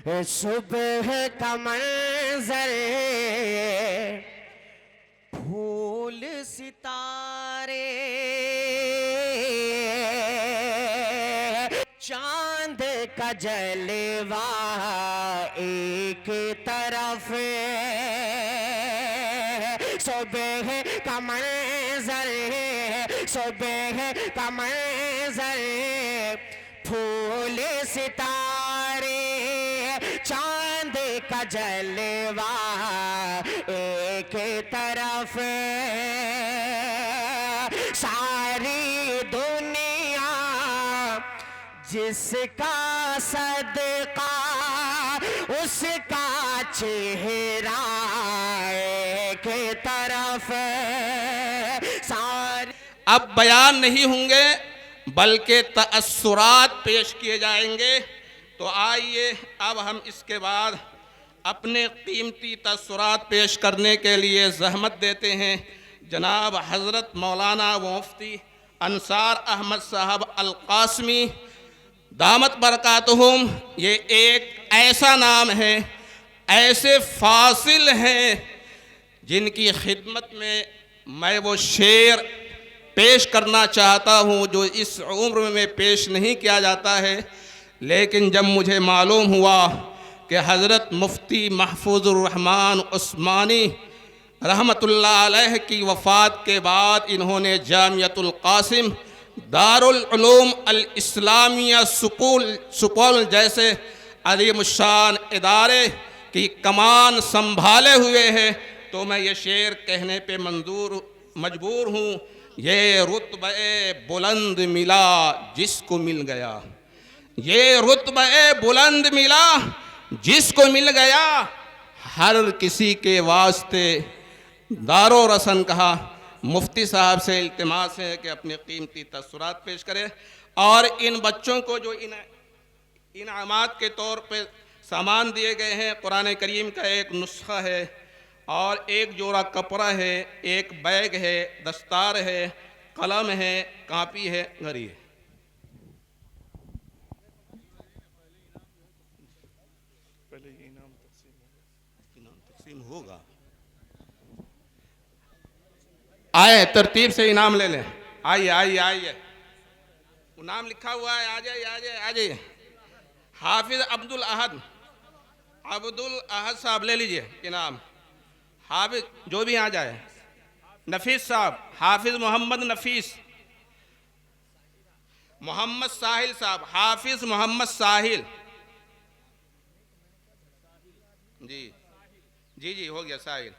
صبح کا منظر پھول ستارے چاند کا جلوہ ایک طرف صبح کا منظر صبح کا منظر پھول ستارے چاند کا جلوہ ایک طرف ساری دنیا جس کا صدقہ اس کا چہرہ ایک طرف ساری اب بیان نہیں ہوں گے بلکہ تأثرات پیش کیے جائیں گے. تو آئیے اب ہم اس کے بعد اپنے قیمتی تأثرات پیش کرنے کے لیے زحمت دیتے ہیں جناب حضرت مولانا مفتی انصار احمد صاحب القاسمی دامت برکاتہم. یہ ایک ایسا نام ہے، ایسے فاصل ہیں جن کی خدمت میں وہ شعر پیش کرنا چاہتا ہوں جو اس عمر میں پیش نہیں کیا جاتا ہے. لیکن جب مجھے معلوم ہوا کہ حضرت مفتی محفوظ الرحمن عثمانی رحمۃ اللہ علیہ کی وفات کے بعد انہوں نے جامعۃ القاسم دارالعلوم الاسلامیہ سپول جیسے عظیم الشان ادارے کی کمان سنبھالے ہوئے ہیں، تو میں یہ شعر کہنے پہ مجبور ہوں. یہ رتبہ بلند ملا جس کو مل گیا، یہ رتبہ بلند ملا جس کو مل گیا، ہر کسی کے واسطے دار و رسن. کہا مفتی صاحب سے التماس ہے کہ اپنے قیمتی تأثرات پیش کرے، اور ان بچوں کو جو انعامات کے طور پہ سامان دیے گئے ہیں، قرآن کریم کا ایک نسخہ ہے اور ایک جوڑا کپڑا ہے، ایک بیگ ہے، دستار ہے، قلم ہے، کاپی ہے، گھڑی ہے. پہلے یہ انعام تقسیم ہوگا. آئے ترتیب سے انعام لے لیں. آئیے آئیے آئیے، وہ نام لکھا ہوا ہے. آ جائیے آ جائیے آ جائیے. حافظ عبدالاحد صاحب لے لیجئے انعام. حافظ جو بھی آ جائے. نفیس صاحب، حافظ محمد نفیس. محمد ساحل صاحب، حافظ محمد ساحل. جی جی جی ہو گیا ساحل.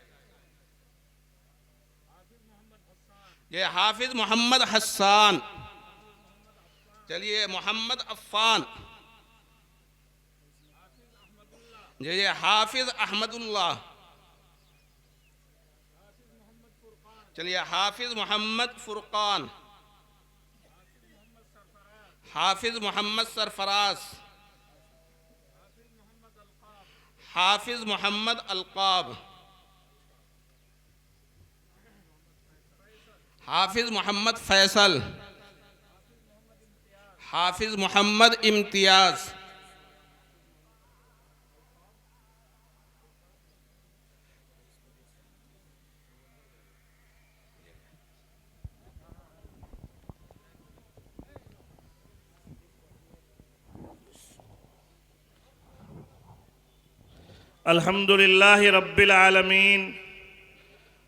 یہ حافظ محمد حسان. چلیے محمد عفان. یہ حافظ احمد اللہ. چلیے حافظ محمد فرقان. حافظ محمد سرفراز. حافظ محمد القاب. حافظ محمد فیصل. حافظ محمد امتیاز. الحمدللہ رب العالمین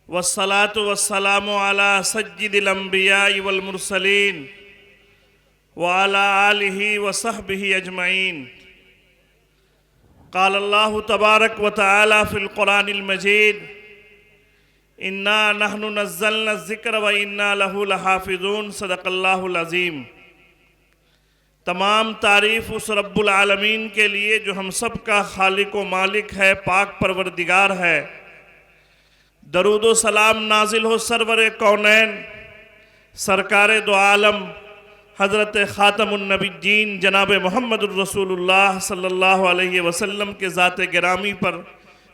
والصلاة والسلام على سید الانبیاء والمرسلین وعلى آلہ وصحبہ اجمعین. قال اللہ تبارک وتعالی فی القرآن المجید انا نحن نزلنا الذکر وانا لہ لحافظون. صدق اللہ العظیم. تمام تعریف اس رب العالمین کے لیے جو ہم سب کا خالق و مالک ہے، پاک پروردگار ہے. درود و سلام نازل ہو سرور کونین سرکار دو عالم حضرت خاتم النبیین جناب محمد الرسول اللہ صلی اللہ علیہ وسلم کے ذات گرامی پر،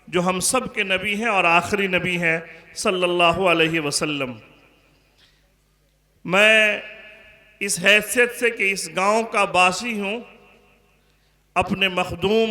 جو ہم سب کے نبی ہیں اور آخری نبی ہیں صلی اللہ علیہ وسلم. میں اس حیثیت سے کہ اس گاؤں کا باسی ہوں، اپنے مخدوم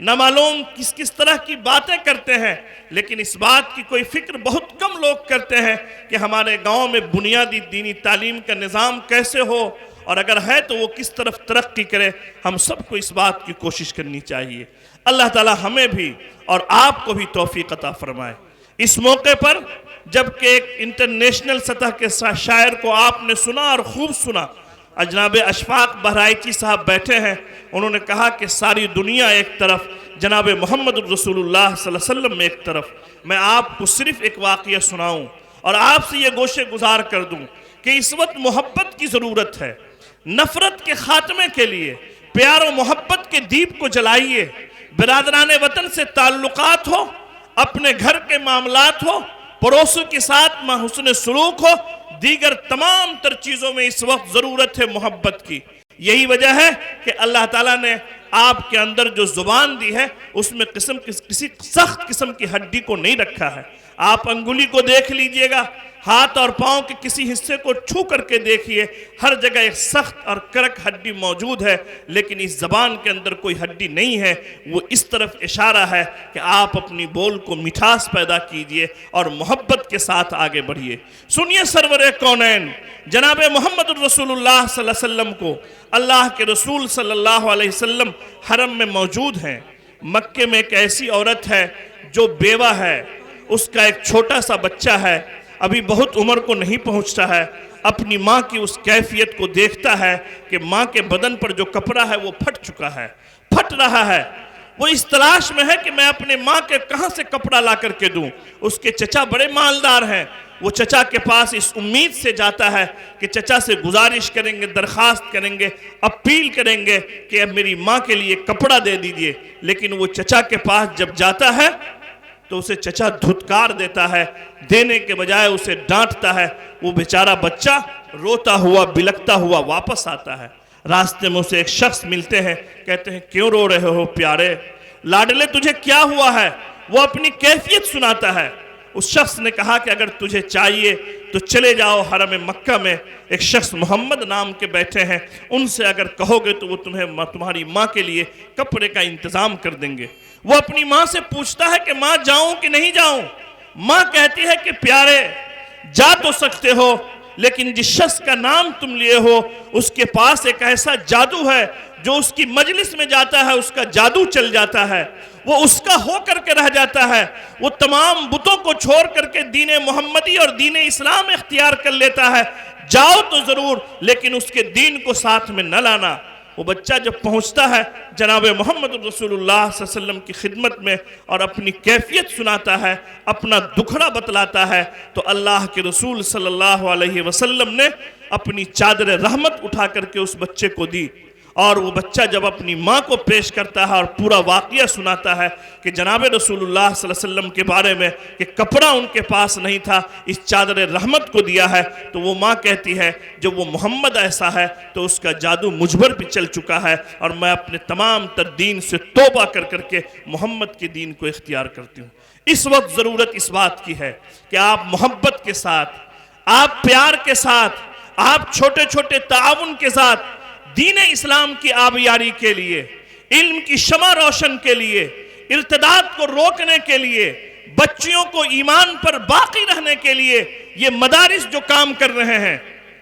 نہ معلوم کس طرح کی باتیں کرتے ہیں، لیکن اس بات کی کوئی فکر بہت کم لوگ کرتے ہیں کہ ہمارے گاؤں میں بنیادی دینی تعلیم کا نظام کیسے ہو، اور اگر ہے تو وہ کس طرف ترقی کرے۔ ہم سب کو اس بات کی کوشش کرنی چاہیے۔ اللہ تعالی ہمیں بھی اور آپ کو بھی توفیق عطا فرمائے۔ اس موقع پر جبکہ ایک انٹرنیشنل سطح کے شاعر کو آپ نے سنا اور خوب سنا، جناب اشفاق بہرائچی صاحب بیٹھے ہیں، انہوں نے کہا کہ ساری دنیا ایک طرف، جناب محمد رسول اللہ صلی اللہ علیہ وسلم میں ایک طرف۔ میں آپ کو صرف ایک واقعہ سناؤں اور آپ سے یہ گوشے گزار کر دوں کہ اس وقت محبت کی ضرورت ہے۔ نفرت کے خاتمے کے لیے پیار و محبت کے دیپ کو جلائیے۔ برادران وطن سے تعلقات ہو، اپنے گھر کے معاملات ہو، پڑوسوں کے ساتھ حسن سلوک ہو، دیگر تمام تر چیزوں میں اس وقت ضرورت ہے محبت کی۔ یہی وجہ ہے کہ اللہ تعالیٰ نے آپ کے اندر جو زبان دی ہے اس میں کسی سخت قسم کی ہڈی کو نہیں رکھا ہے۔ آپ انگلی کو دیکھ لیجئے گا، ہاتھ اور پاؤں کے کسی حصے کو چھو کر کے دیکھیے، ہر جگہ ایک سخت اور کرک ہڈی موجود ہے، لیکن اس زبان کے اندر کوئی ہڈی نہیں ہے۔ وہ اس طرف اشارہ ہے کہ آپ اپنی بول کو مٹھاس پیدا کیجئے اور محبت کے ساتھ آگے بڑھیے۔ سنیے سرور کونین جناب محمد رسول اللہ صلی اللہ علیہ وسلم کو، اللہ کے رسول صلی اللہ علیہ وسلم حرم میں موجود ہیں۔ مکے میں ایک ایسی عورت ہے جو بیوہ ہے، اس کا ایک چھوٹا سا بچہ ہے، ابھی بہت عمر کو نہیں پہنچتا ہے۔ اپنی ماں کی اس کیفیت کو دیکھتا ہے کہ ماں کے بدن پر جو کپڑا ہے وہ پھٹ چکا ہے، پھٹ رہا ہے۔ وہ اس تلاش میں ہے کہ میں اپنے ماں کے کہاں سے کپڑا لا کر کے دوں۔ اس کے چچا بڑے مالدار ہیں، وہ چچا کے پاس اس امید سے جاتا ہے کہ چچا سے گزارش کریں گے، درخواست کریں گے، اپیل کریں گے کہ اب میری ماں کے لیے کپڑا دے دیجئے۔ لیکن وہ چچا کے پاس جب جاتا ہے تو اسے چچا دھتکار دیتا ہے، دینے کے بجائے اسے ڈانٹتا ہے۔ وہ بیچارہ بچہ روتا ہوا بلکتا ہوا واپس آتا ہے۔ راستے میں اسے ایک شخص ملتے ہیں، کہتے ہیں کیوں رو رہے ہو پیارے، لاڈلے تجھے کیا ہوا ہے؟ وہ اپنی کیفیت سناتا ہے۔ اس شخص نے کہا کہ اگر تجھے چاہیے تو چلے جاؤ حرم مکہ میں، ایک شخص محمد نام کے بیٹھے ہیں، ان سے اگر کہو گے تو وہ تمہاری ماں کے لیے کپڑے کا انتظام کر دیں گے۔ وہ اپنی ماں سے پوچھتا ہے کہ ماں جاؤں کہ نہیں جاؤں؟ ماں کہتی ہے کہ پیارے جا تو سکتے ہو، لیکن جس شخص کا نام تم لیے ہو اس کے پاس ایک ایسا جادو ہے، جو اس کی مجلس میں جاتا ہے اس کا جادو چل جاتا ہے، وہ اس کا ہو کر کے رہ جاتا ہے، وہ تمام بتوں کو چھوڑ کر کے دین محمدی اور دین اسلام اختیار کر لیتا ہے۔ جاؤ تو ضرور، لیکن اس کے دین کو ساتھ میں نہ لانا۔ وہ بچہ جب پہنچتا ہے جناب محمد رسول اللہ صلی اللہ علیہ وسلم کی خدمت میں اور اپنی کیفیت سناتا ہے، اپنا دکھڑا بتلاتا ہے، تو اللہ کے رسول صلی اللہ علیہ وسلم نے اپنی چادر رحمت اٹھا کر کے اس بچے کو دی۔ اور وہ بچہ جب اپنی ماں کو پیش کرتا ہے اور پورا واقعہ سناتا ہے کہ جناب رسول اللہ صلی اللہ علیہ وسلم کے بارے میں کہ کپڑا ان کے پاس نہیں تھا، اس چادر رحمت کو دیا ہے، تو وہ ماں کہتی ہے جب وہ محمد ایسا ہے تو اس کا جادو مجھ پر بھی چل چکا ہے، اور میں اپنے تمام تر دین سے توبہ کر کر کے محمد کے دین کو اختیار کرتی ہوں۔ اس وقت ضرورت اس بات کی ہے کہ آپ محبت کے ساتھ، آپ پیار کے ساتھ، آپ چھوٹے چھوٹے تعاون کے ساتھ دین اسلام کی آبیاری کے لیے، علم کی شمع روشن کے لیے، ارتداد کو روکنے کے لیے، بچیوں کو ایمان پر باقی رہنے کے لیے یہ مدارس جو کام کر رہے ہیں۔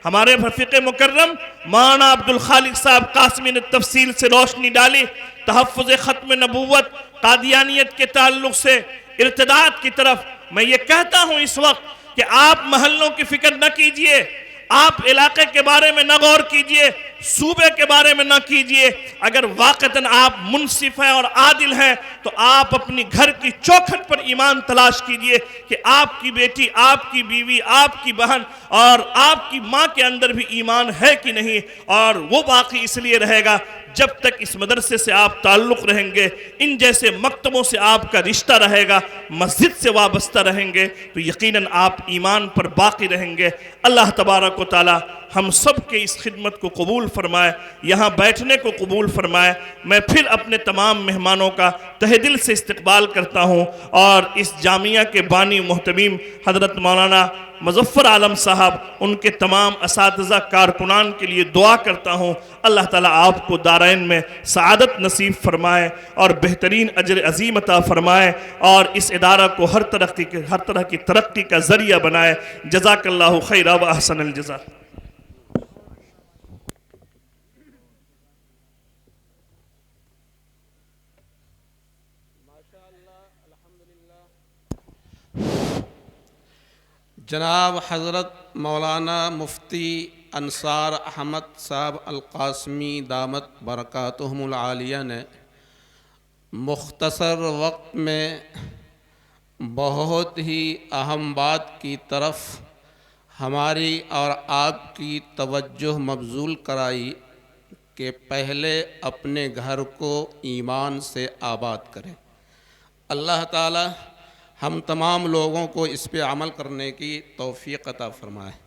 ہمارے رفیق مکرم مولانا عبدالخالق صاحب قاسمی نے تفصیل سے روشنی ڈالی، تحفظ ختم نبوت، قادیانیت کے تعلق سے ارتداد کی طرف۔ میں یہ کہتا ہوں اس وقت کہ آپ محلوں کی فکر نہ کیجئے، آپ علاقے کے بارے میں نہ غور کیجئے، صوبے کے بارے میں نہ کیجئے۔ اگر واقعتاً آپ منصف ہیں اور عادل ہیں تو آپ اپنی گھر کی چوکھٹ پر ایمان تلاش کیجئے کہ آپ کی بیٹی، آپ کی بیوی، آپ کی بہن اور آپ کی ماں کے اندر بھی ایمان ہے کہ نہیں، اور وہ باقی اس لیے رہے گا جب تک اس مدرسے سے آپ تعلق رہیں گے، ان جیسے مکتبوں سے آپ کا رشتہ رہے گا، مسجد سے وابستہ رہیں گے، تو یقیناً آپ ایمان پر باقی رہیں گے۔ اللہ تبارک و تعالی ہم سب کے اس خدمت کو قبول فرمائے، یہاں بیٹھنے کو قبول فرمائے۔ میں پھر اپنے تمام مہمانوں کا تہ دل سے استقبال کرتا ہوں اور اس جامعہ کے بانی محتمیم حضرت مولانا مظفر عالم صاحب، ان کے تمام اساتذہ کارکنان کے لیے دعا کرتا ہوں، اللہ تعالیٰ آپ کو دارین میں سعادت نصیب فرمائے اور بہترین اجر عظیم عطا فرمائے اور اس ادارہ کو ہر طرح کی ترقی کا ذریعہ بنائے۔ جزاک اللہ خیرہ و احسن الجزا۔ جناب حضرت مولانا مفتی انصار احمد صاحب القاسمی دامت برکاتہم العالیہ نے مختصر وقت میں بہت ہی اہم بات کی طرف ہماری اور آپ کی توجہ مبذول کرائی کہ پہلے اپنے گھر کو ایمان سے آباد کریں۔ اللہ تعالی ہم تمام لوگوں کو اس پہ عمل کرنے کی توفیق عطا فرمائے۔